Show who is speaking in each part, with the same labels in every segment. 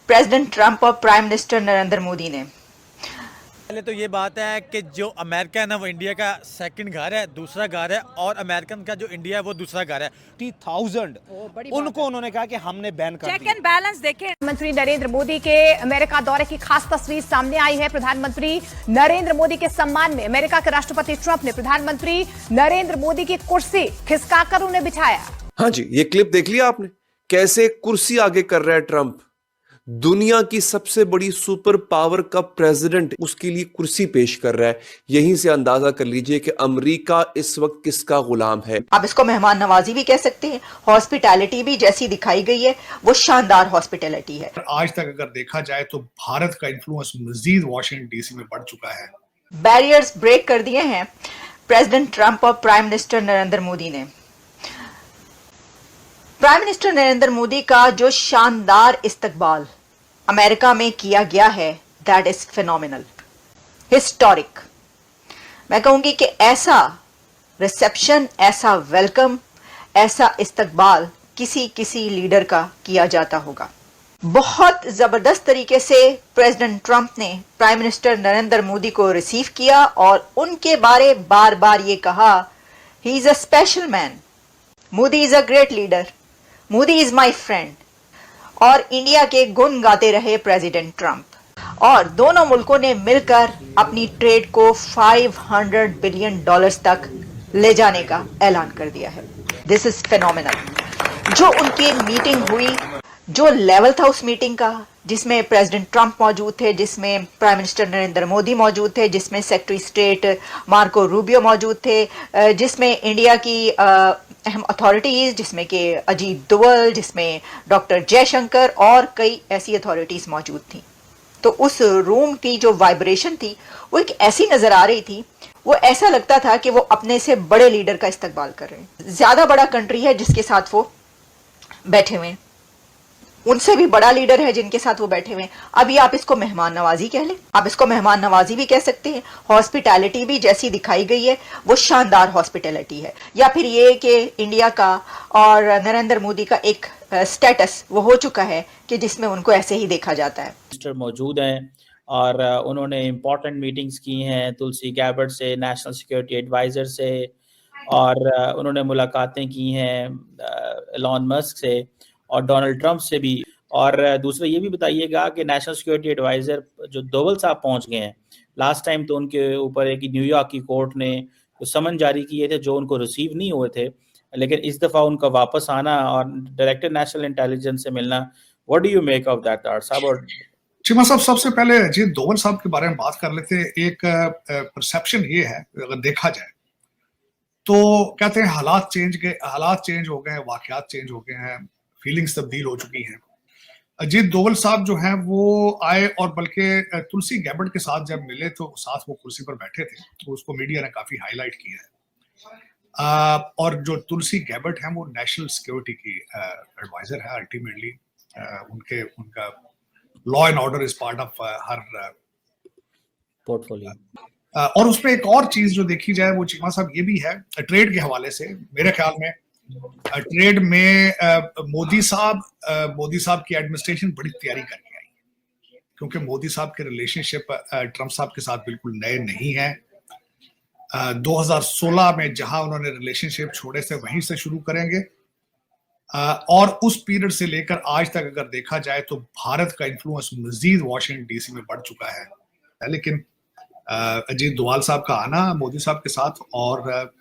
Speaker 1: President Trump और prime minister Narendra Modi ने।
Speaker 2: पहले तो ये बात है कि जो अमेरिका है ना वो इंडिया का सेकंड घर है, दूसरा घर है, और अमेरिकन का जो इंडिया है वो दूसरा घर है। 30,000 उनको उन्होंने कहा कि हमने बैन कर
Speaker 3: चेक
Speaker 2: दिया।
Speaker 3: एंड बैलेंस देखें। प्रधानमंत्री नरेंद्र मोदी के अमेरिका दौरे की खास तस्वीर सामने आई है। प्रधानमंत्री नरेंद्र मोदी के सम्मान में अमेरिका के राष्ट्रपति ट्रंप ने प्रधानमंत्री नरेंद्र मोदी की कुर्सी खिसकाकर उन्हें बिठाया।
Speaker 4: हाँ जी, ये क्लिप देख लिया आपने, कैसे कुर्सी आगे कर रहा है ट्रंप। दुनिया की सबसे बड़ी सुपर पावर का प्रेसिडेंट उसके लिए कुर्सी पेश कर रहा है। यहीं से अंदाजा कर लीजिए कि अमेरिका इस वक्त किसका गुलाम है।
Speaker 1: आप इसको मेहमान नवाजी भी कह सकते हैं, हॉस्पिटैलिटी भी जैसी दिखाई गई है वो शानदार हॉस्पिटैलिटी है।
Speaker 5: आज तक अगर देखा जाए तो भारत का इन्फ्लुएंस मजीद वॉशिंगटन डीसी में बढ़ चुका है।
Speaker 1: बैरियर्स ब्रेक कर दिए हैं प्रेसिडेंट ट्रंप और प्राइम मिनिस्टर नरेंद्र मोदी ने। प्राइम मिनिस्टर नरेंद्र मोदी का जो शानदार इस्तकबाल अमेरिका में किया गया है, दैट इज फिनोमिनल, हिस्टोरिक। मैं कहूंगी कि ऐसा रिसेप्शन, ऐसा वेलकम, ऐसा इस्तकबाल किसी लीडर का किया जाता होगा। बहुत जबरदस्त तरीके से प्रेसिडेंट ट्रंप ने प्राइम मिनिस्टर नरेंद्र मोदी को रिसीव किया और उनके बारे बार बार ये कहा, he is a special man, Modi is a great leader, Modi is my friend, और इंडिया के गुण गाते रहे प्रेसिडेंट ट्रंप। और दोनों मुल्कों ने मिलकर अपनी ट्रेड को $500 बिलियन तक ले जाने का ऐलान कर दिया है। This is phenomenal. जो उनकी मीटिंग हुई, जो लेवल था उस मीटिंग का, जिसमें प्रेसिडेंट ट्रंप मौजूद थे, जिसमें प्राइम मिनिस्टर नरेंद्र मोदी मौजूद थे, जिसमें सेक्रेटरी स्टेट मार्को रूबियो मौजूद थे, जिसमें इंडिया की अहम अथॉरिटीज, जिसमें कि अजीत दोवल, जिसमें डॉक्टर जयशंकर और कई ऐसी अथॉरिटीज मौजूद थी। तो उस रूम की जो वाइब्रेशन थी वो एक ऐसी नजर आ रही थी, वो ऐसा लगता था कि वो अपने से बड़े लीडर का इस्तकबाल कर रहे हैं। ज्यादा बड़ा कंट्री है जिसके साथ वो बैठे हुए हैं, उनसे भी बड़ा लीडर है जिनके साथ वो बैठे हुए हैं। अभी आप इसको मेहमान नवाजी कह लें, आप इसको मेहमान नवाजी भी कह सकते हैं, हॉस्पिटैलिटी भी जैसी दिखाई गई है वो शानदार हॉस्पिटैलिटी है। या फिर ये कि इंडिया का और नरेंद्र मोदी का एक स्टेटस वो हो चुका है कि जिसमें उनको ऐसे ही देखा जाता है।
Speaker 6: मिनिस्टर मौजूद हैं और उन्होंने इम्पॉर्टेंट मीटिंग्स की हैं तुलसी गैबर्ट से, नेशनल सिक्योरिटी एडवाइज़र से, और उन्होंने मुलाकातें की हैं एलॉन मस्क से और डोनाल्ड ट्रंप से भी। और दूसरा ये भी बताइएगा कि नेशनल सिक्योरिटी एडवाइज़र जो दोवल साहब पहुंच गए हैं, लास्ट टाइम तो उनके ऊपर एक न्यूयॉर्क की कोर्ट ने तो समन जारी किए थे जो उनको रिसीव नहीं हुए थे, लेकिन इस दफ़ा उनका वापस आना और डायरेक्टर नेशनल इंटेलिजेंस से मिलना, what do you make of that साहब? और
Speaker 5: चीमा साहब, सबसे पहले अजीत दोवल साहब के बारे में बात कर लेते हैं। एक परसेप्शन ये है, अगर देखा जाए तो कहते हैं हालात चेंज हो गए, वाकयात चेंज हो गए हैं, फीलिंग्स तब्दील हो चुकी हैं। अजीत दोवल साहब जो हैं वो आए और बल्कि तुलसी गैबर्ट के साथ जब मिले तो साथ वो कुर्सी पर बैठे थे, तो उसको मीडिया ने काफी हाईलाइट किया है। और जो तुलसी गैबर्ट हैं वो नेशनल सिक्योरिटी की एडवाइजर है अल्टीमेटली। उनका law and order is part of her
Speaker 6: portfolio.
Speaker 5: और उसमें एक और चीज जो देखी जाए वो चीमा साहब ये भी है, ट्रेड के हवाले से मेरे ख्याल में ट्रेड में मोदी साहब की एडमिनिस्ट्रेशन बड़ी तैयारी करके आई, क्योंकि मोदी साहब के रिलेशनशिप ट्रंप साहब के साथ बिल्कुल नए नहीं है। 2016 में जहां उन्होंने रिलेशनशिप छोड़े से वहीं से शुरू करेंगे, और उस पीरियड से लेकर आज तक अगर देखा जाए तो भारत का इन्फ्लुएंस मजीद वॉशिंगटन डीसी में बढ़ चुका है। लेकिन अजीत दोवल साहब का आना मोदी साहब के साथ और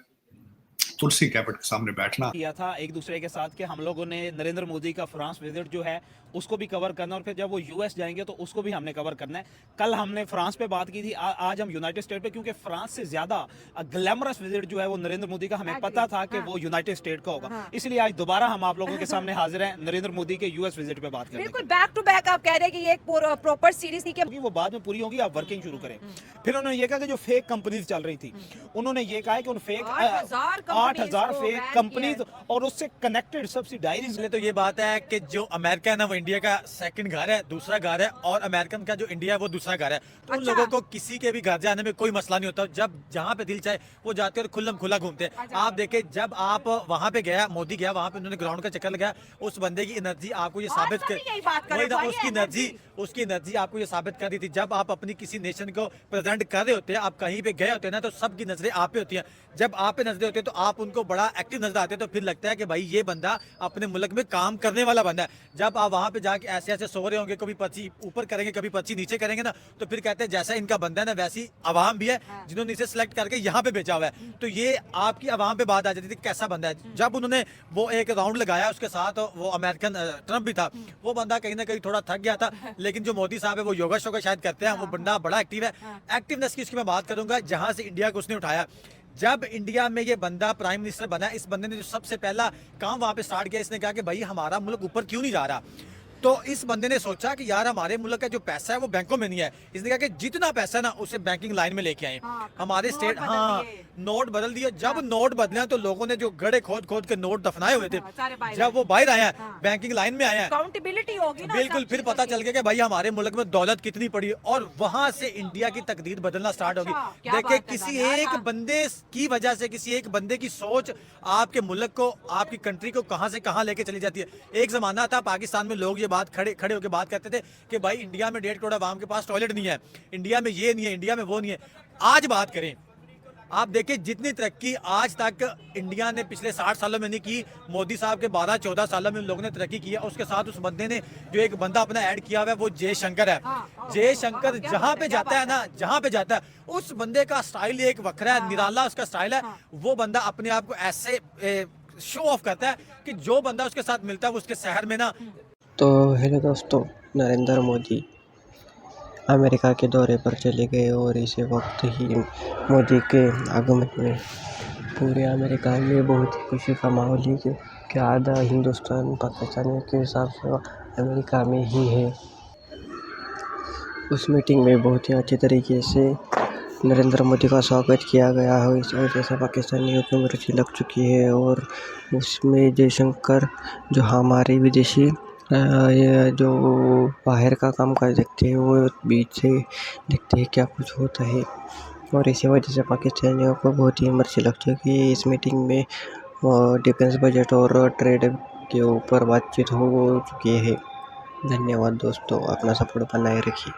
Speaker 5: तुलसी गैबर्ट के सामने बैठना
Speaker 2: किया था एक दूसरे के साथ कि हम लोगों ने नरेंद्र मोदी का फ्रांस विजिट जो है उसको भी कवर करना, और फिर जब वो यूएस जाएंगे तो उसको भी हमने कवर करना है। कल हमने फ्रांस पे बात की थी, आज हम यूनाइटेड स्टेट पे, क्योंकि फ्रांस से ज्यादा ग्लैमरस विजिट जो है वो नरेंद्र मोदी का हमें पता था कि वो यूनाइटेड स्टेट का होगा, इसलिए आज दोबारा हम आप लोगों के सामने हाजिर हैं नरेंद्र मोदी के यूएस विजिट पे बात करने।
Speaker 3: बिल्कुल बैक टू बैक आप कह रहे हैं कि ये एक प्रॉपर सीरीज थी कि
Speaker 2: वो बाद में पूरी होगी, आप वर्किंग शुरू करें। फिर उन्होंने ये कहा कि जो फेक कंपनीज चल रही थी, उन्होंने ये कहा कि उन फेक 8,000 फेक कंपनीज और उससे कनेक्टेड सब्सिडाइज। तो ये बात है कि जो अमेरिका है ना वो
Speaker 7: इंडिया का सेकंड घर है, दूसरा घर है, और अमेरिकन का जो इंडिया है वो दूसरा घर है। तो उन
Speaker 3: अच्छा।
Speaker 7: लोगों को किसी के भी घर जाने में कोई मसला नहीं होता, जब जहाँ पे दिल चाहे वो जाते हैं और खुल्लम खुला घूमते हैं।
Speaker 3: अच्छा।
Speaker 7: आप देखें, जब आप वहाँ पे गया, मोदी गया वहाँ पे, उन्होंने ग्राउंड का चक्कर लगाया, उस बंदे की एनर्जी आपको ये साबित
Speaker 3: सभी यही बात कर
Speaker 7: वही
Speaker 3: रहे
Speaker 7: ना,
Speaker 3: हैं,
Speaker 7: उसकी एनर्जी आपको ये साबित कर रही थी। जब आप अपनी किसी नेशन को प्रेजेंट कर रहे होते हैं, आप कहीं पे गए होते हैं ना, तो सबकी नजरें आप पे होती हैं। जब आप पे नजरें होती है तो आप उनको बड़ा एक्टिव नजर आते हैं, तो फिर लगता है कि भाई ये बंदा अपने मुल्क में काम करने वाला बंदा है। जब आप वहां पे जाके ऐसे ऐसे सो रहे होंगे, कभी पर्ची ऊपर करेंगे, कभी पर्ची नीचे करेंगे ना, तो फिर कहते हैं जैसा इनका बंदा है ना, वैसी आवाम भी है जिन्होंने इसे सिलेक्ट करके यहाँ पे भेजा हुआ है। तो ये आपकी आवाम पे बात आ जाती थी कैसा बंदा है। जब उन्होंने वो एक राउंड लगाया, उसके साथ वो अमेरिकन ट्रंप भी था, वो बंदा कहीं ना कहीं थोड़ा थक गया था। लेकिन जो मोदी साहब है वो योगा शोगा शायद करते हैं, वो बंदा बड़ा एक्टिव है। एक्टिवनेस की इसकी मैं बात करूंगा, जहां से इंडिया को उसने उठाया। जब इंडिया में ये बंदा प्राइम मिनिस्टर बना, इस बंदे ने जो सबसे पहला काम वहां पे स्टार्ट किया, इसने कहा कि भाई हमारा मुल्क ऊपर क्यों नहीं जा रहा। तो इस बंदे ने सोचा कि यार हमारे मुल्क का जो पैसा है वो बैंकों में नहीं है। इसने कहा कि जितना पैसा है ना उसे बैंकिंग लाइन में लेके आए। हमारे स्टेट नोट बदल दिए। जब नोट बदले तो लोगों ने जो गड़े खोद खोद के नोट दफनाए हुए थे, जब वो बाहर आया बैंकिंग लाइन में आया,
Speaker 3: अकाउंटेबिलिटी होगी ना,
Speaker 7: बिल्कुल फिर पता चल गया कि भाई हमारे मुल्क में दौलत कितनी पड़ी, और वहां से इंडिया की तकदीर बदलना स्टार्ट होगी।
Speaker 3: क्या
Speaker 7: देखिए,
Speaker 3: बात है
Speaker 7: किसी
Speaker 3: यार,
Speaker 7: एक बंदे की वजह से, किसी एक बंदे की सोच आपके मुल्क को, आपकी कंट्री को कहां से कहां लेके चली जाती है। एक जमाना था पाकिस्तान में लोग ये बात खड़े होकर बात करते थे कि भाई इंडिया में 1.5 करोड़ आवाम के पास टॉयलेट नहीं है, इंडिया में ये नहीं है, इंडिया में वो नहीं है। आज बात करें, आप देखिए जितनी तरक्की आज तक इंडिया ने पिछले 60 सालों में नहीं की, मोदी साहब के 12-14 सालों में लोगों ने तरक्की की है। उसके साथ उस बंदे ने जो एक बंदा अपना ऐड किया हुआ है वो जयशंकर है। जयशंकर जहां पे जाता है ना, जहां पे जाता है, उस बंदे का स्टाइल एक वखरा है, निराला उसका स्टाइल है। वो बंदा अपने आप को ऐसे शो ऑफ करता है कि जो बंदा उसके साथ मिलता है वो उसके शहर में ना।
Speaker 8: तो हेलो दोस्तों, नरेंद्र मोदी अमेरिका के दौरे पर चले गए और इसी वक्त ही मोदी के आगमन में पूरे अमेरिका में बहुत ही खुशी का माहौल है कि आधा हिंदुस्तान पाकिस्तान के हिसाब से अमेरिका में ही है। उस मीटिंग में बहुत ही अच्छे तरीके से नरेंद्र मोदी का स्वागत किया गया है। इस वजह से पाकिस्तानियों की मिर्ची लग चुकी है और उसमें जयशंकर जो हमारे विदेशी ये जो बाहर का काम कर देखते हैं वो बीच से देखते हैं क्या कुछ होता है, और इसी वजह से पाकिस्तानियों को बहुत ही मिर्ची लग चुकी है। इस मीटिंग में डिफेंस बजट और ट्रेड के ऊपर बातचीत हो चुकी है। धन्यवाद दोस्तों, अपना सपोर्ट बनाए रखिए।